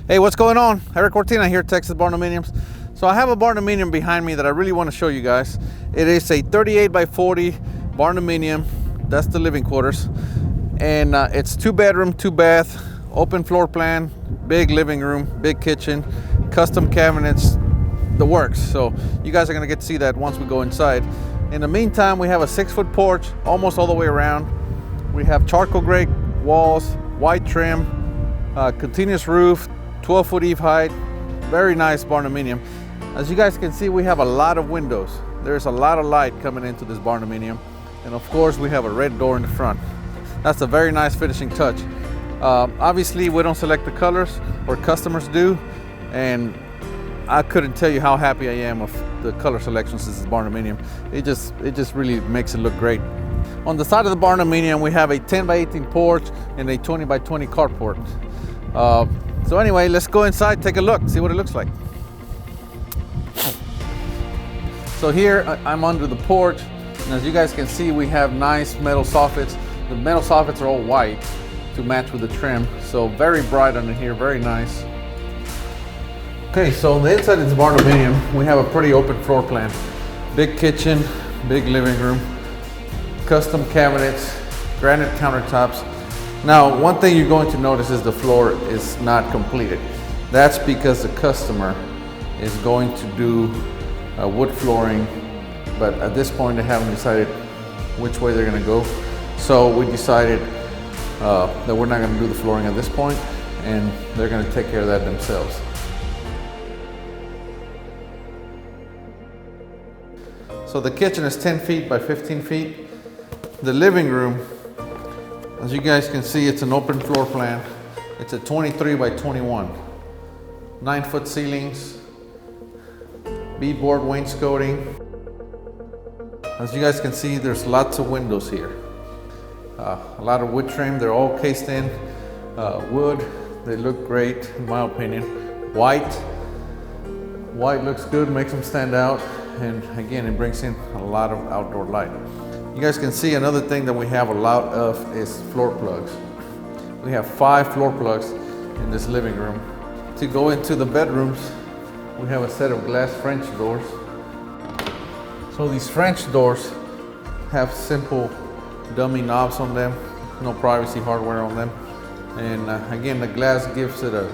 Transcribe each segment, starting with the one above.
Hey, what's going on? Erik here, Texas Barndominiums. So I have a Barndominium behind me that I really want to show you guys. It is a 38 by 40 Barndominium. That's the living quarters. And it's 2-bedroom, 2-bath, open floor plan, big living room, big kitchen, custom cabinets, the works. So you guys are gonna get to see that once we go inside. In the meantime, we have a 6-foot porch, almost all the way around. We have charcoal gray walls, white trim, continuous roof, 12-foot eave height, very nice Barndominium. As you guys can see, we have a lot of windows. There's a lot of light coming into this Barndominium. And of course, we have a red door in the front. That's a very nice finishing touch. Obviously, we don't select the colors, or customers do. And I couldn't tell you how happy I am with the color selections of this Barndominium. It just really makes it look great. On the side of the Barndominium, we have a 10 by 18 porch and a 20 by 20 carport. So anyway, let's go inside, take a look, see what it looks like. So here I'm under the porch, and as you guys can see, we have nice metal soffits. The metal soffits are all white to match with the trim, so very bright under here, very nice. Okay, so on the inside of this Barndominium, we have a pretty open floor plan. Big kitchen, big living room, custom cabinets, granite countertops. Now, one thing you're going to notice is the floor is not completed. That's because the customer is going to do wood flooring, but at this point they haven't decided which way they're gonna go. So we decided that we're not gonna do the flooring at this point, and they're gonna take care of that themselves. So the kitchen is 10 feet by 15 feet. The living room, as you guys can see, it's an open floor plan. It's a 23 by 21. 9-foot ceilings, beadboard wainscoting. As you guys can see, there's lots of windows here. A lot of wood trim, they're all cased in wood. They look great, in my opinion. White looks good, makes them stand out. And again, it brings in a lot of outdoor light. You guys can see another thing that we have a lot of is floor plugs. We have 5 floor plugs in this living room. To go into the bedrooms, we have a set of glass French doors. So these French doors have simple dummy knobs on them, no privacy hardware on them. And again, the glass gives it a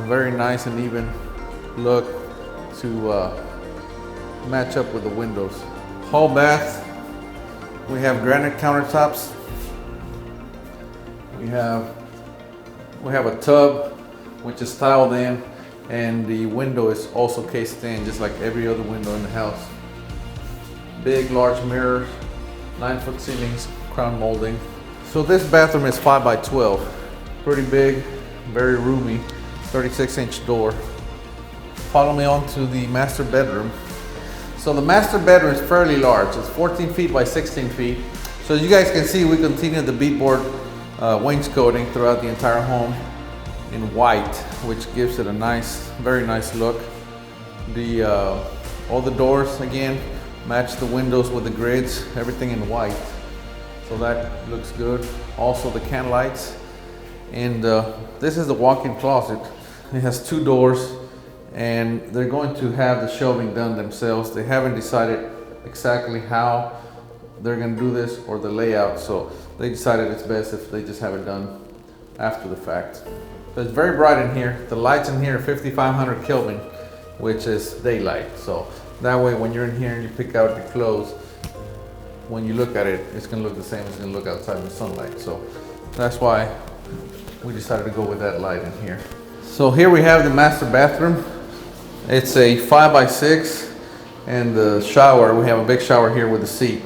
very nice and even look to match up with the windows. Hall bath. We have granite countertops. We have a tub which is tiled in, and the window is also cased in just like every other window in the house. Big large mirrors, 9-foot ceilings, crown molding. So this bathroom is 5 by 12. Pretty big, very roomy, 36-inch door. Follow me on to the master bedroom. So the master bedroom is fairly large. It's 14 feet by 16 feet. So as you guys can see, we continue the beadboard wainscoting throughout the entire home in white, which gives it a nice, very nice look. All the doors, again, match the windows with the grids, everything in white. So that looks good. Also the can lights. And this is the walk-in closet. It has 2 doors. And they're going to have the shelving done themselves. They haven't decided exactly how they're going to do this or the layout, so they decided it's best if they just have it done after the fact. But it's very bright in here. The lights in here are 5500 Kelvin, which is daylight. So that way when you're in here and you pick out your clothes, when you look at it, it's going to look the same as it's going to look outside in the sunlight. So that's why we decided to go with that light in here. So here we have the master bathroom. It's a 5 by 6, and the shower, we have a big shower here with a seat,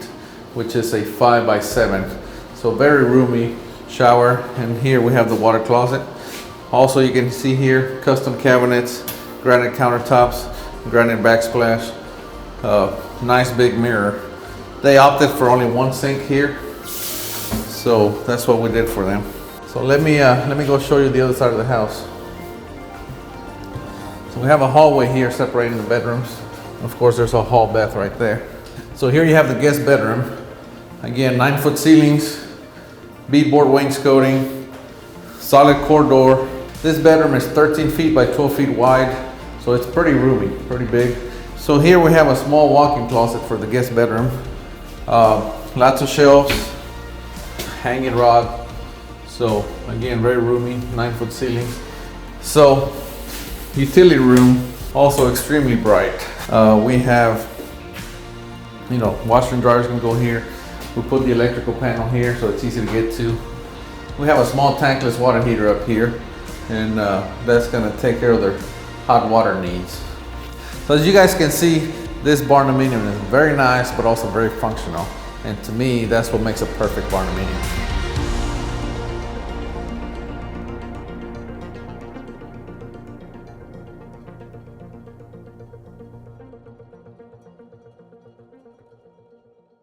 which is a 5 by 7. So very roomy shower, and here we have the water closet. Also, you can see here custom cabinets, granite countertops, granite backsplash, nice big mirror. They opted for only 1 sink here, so that's what we did for them. So let me go show you the other side of the house. So we have a hallway here separating the bedrooms. Of course, there's a hall bath right there. So here you have the guest bedroom. Again, 9-foot ceilings, beadboard wainscoting, solid core door. This bedroom is 13 feet by 12 feet wide, so it's pretty roomy, pretty big. So here we have a small walk-in closet for the guest bedroom. Lots of shelves, hanging rod. So again, very roomy, 9-foot ceilings. So utility room, also extremely bright. We have, you know, washer and dryers can go here. We put the electrical panel here so it's easy to get to. We have a small tankless water heater up here, and that's gonna take care of their hot water needs. So as you guys can see, this Barndominium is very nice, but also very functional. And to me, that's what makes a perfect Barndominium.